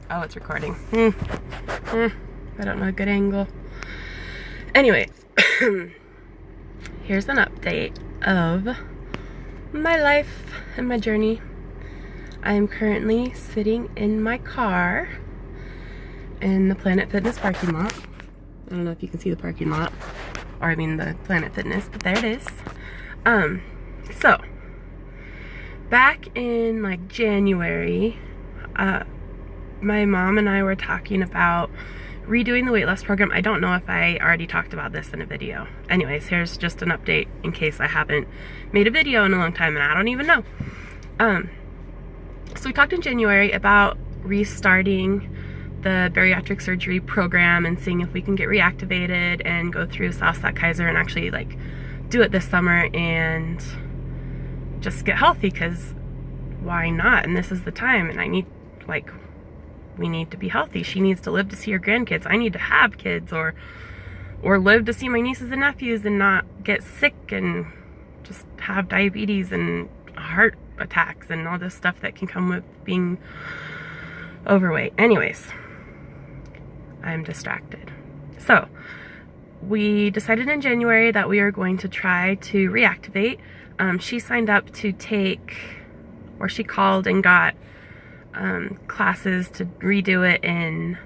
Oh, it's recording. I don't know a good angle. Anyway, here's an update of my life and my journey. I am currently sitting in my car in the Planet Fitness parking lot. I don't know if you can see the parking lot, or I mean the Planet Fitness, but there it is. So back in like January, my mom and I were talking about redoing the weight loss program. I don't know if I already talked about this in a video. Anyways, here's just an update in case I haven't made a video in a long time and I don't even know. So we talked in January about restarting the bariatric surgery program and seeing if we can get reactivated and go through Salsac Kaiser and actually like do it this summer and just get healthy, because why not? And this is the time, and I need, like, we need to be healthy. She needs to live to see her grandkids. I need to have kids or live to see my nieces and nephews and not get sick and just have diabetes and heart attacks and all this stuff that can come with being overweight. Anyways, I'm distracted. So we decided in January that we are going to try to reactivate. She signed up to take, or she called and got classes to redo it in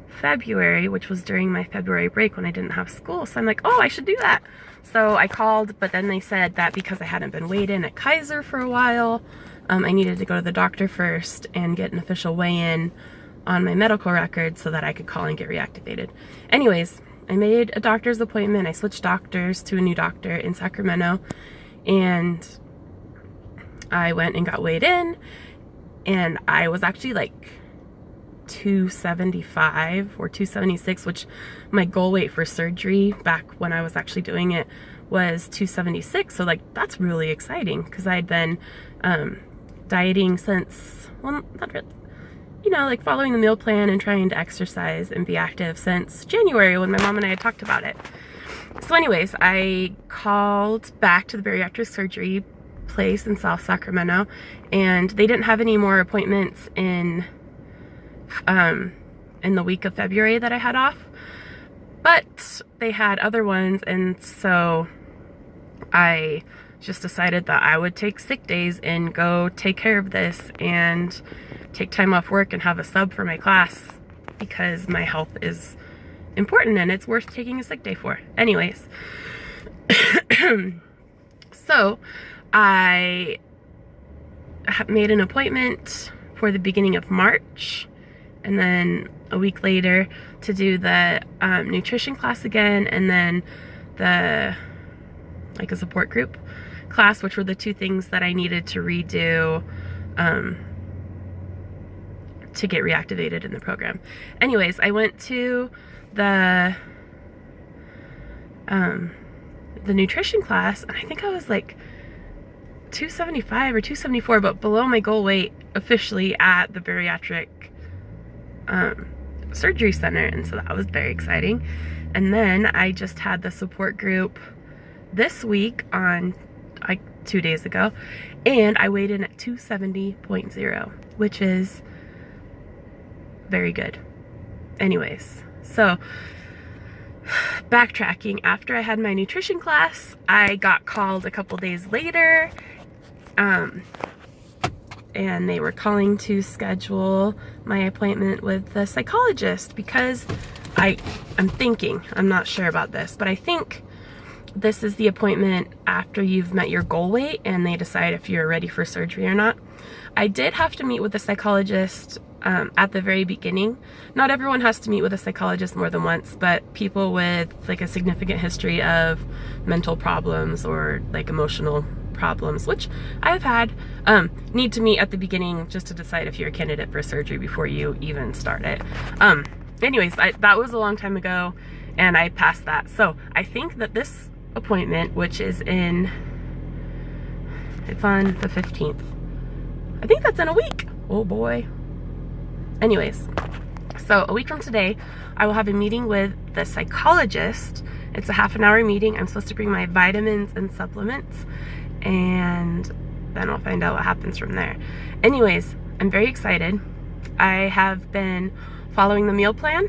February, which was during my February break when I didn't have school. So I'm like, oh, I should do that. So I called, but then they said that because I hadn't been weighed in at Kaiser for a while, I needed to go to the doctor first and get an official weigh-in on my medical record so that I could call and get reactivated. Anyways, I made a doctor's appointment. I switched doctors to a new doctor in Sacramento, and I went and got weighed in, and I was actually like 275 or 276, which my goal weight for surgery back when I was actually doing it was 276. So like, that's really exciting, because I'd been dieting since, well, not really, you know, like following the meal plan and trying to exercise and be active since January when my mom and I had talked about it. So anyways, I called back to the bariatric surgery place in South Sacramento, and they didn't have any more appointments in the week of February that I had off, but they had other ones, and so I just decided that I would take sick days and go take care of this and take time off work and have a sub for my class, because my health is important and it's worth taking a sick day for. Anyways, so I made an appointment for the beginning of March, and then a week later to do the nutrition class again, and then the like a support group class, which were the two things that I needed to redo to get reactivated in the program. Anyways, I went to the nutrition class, and I think I was like 275 or 274, but below my goal weight officially at the bariatric surgery center, and so that was very exciting. And then I just had the support group this week on like 2 days ago, and I weighed in at 270.0, which is very good. Anyways, so backtracking, after I had my nutrition class, I got called a couple days later, and they were calling to schedule my appointment with the psychologist, because I'm thinking, I'm not sure about this, but I think this is the appointment after you've met your goal weight and they decide if you're ready for surgery or not. I did have to meet with a psychologist at the very beginning. Not everyone has to meet with a psychologist more than once, but people with like a significant history of mental problems or like emotional problems, which I've had, need to meet at the beginning just to decide if you're a candidate for surgery before you even start it. Anyways, that was a long time ago, and I passed that. So I think that this appointment, which is it's on the 15th. I think that's in a week. Oh boy. Anyways, so a week from today, I will have a meeting with the psychologist. It's a half-an-hour meeting. I'm supposed to bring my vitamins and supplements, and then I'll find out what happens from there. Anyways, I'm very excited. I have been following the meal plan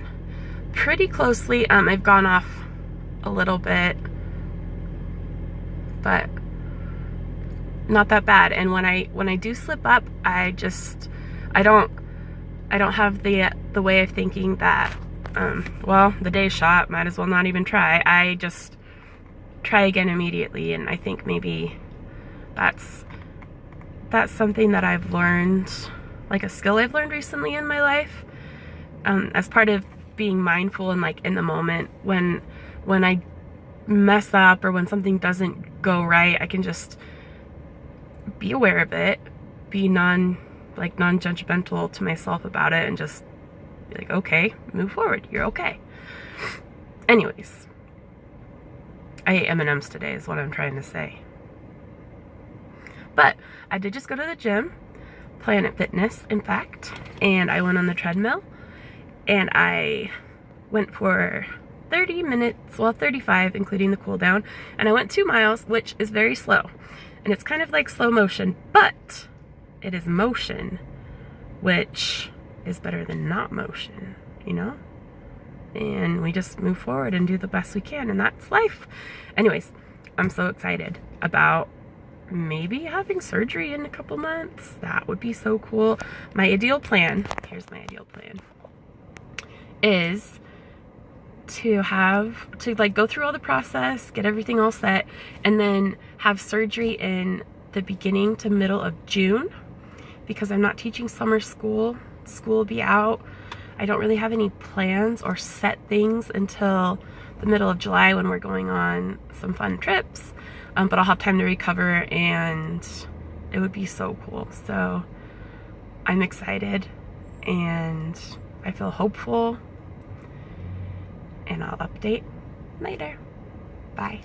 pretty closely. I've gone off a little bit, but not that bad. And when I do slip up, I don't have the way of thinking that well, the day's shot, might as well not even try. I just try again immediately, and I think maybe that's something that I've learned, like a skill I've learned recently in my life, as part of being mindful and like in the moment. When I mess up or when something doesn't go right, I can just be aware of it, be non-judgmental to myself about it, and just be like, okay, move forward, you're okay. Anyways, I ate M&Ms today is what I'm trying to say. But I did just go to the gym, Planet Fitness, in fact, and I went on the treadmill, and I went for 30 minutes, well, 35, including the cool down, and I went 2 miles, which is very slow, and it's kind of like slow motion, but it is motion, which is better than not motion, you know? And we just move forward and do the best we can, and that's life. Anyways, I'm so excited about maybe having surgery in a couple months. That would be so cool. My ideal plan, here's my ideal plan, is to like go through all the process, get everything all set, and then have surgery in the beginning to middle of June, because I'm not teaching summer school. School will be out. I don't really have any plans or set things until the middle of July when we're going on some fun trips, but I'll have time to recover, and it would be so cool. So I'm excited, and I feel hopeful, and I'll update later. Bye.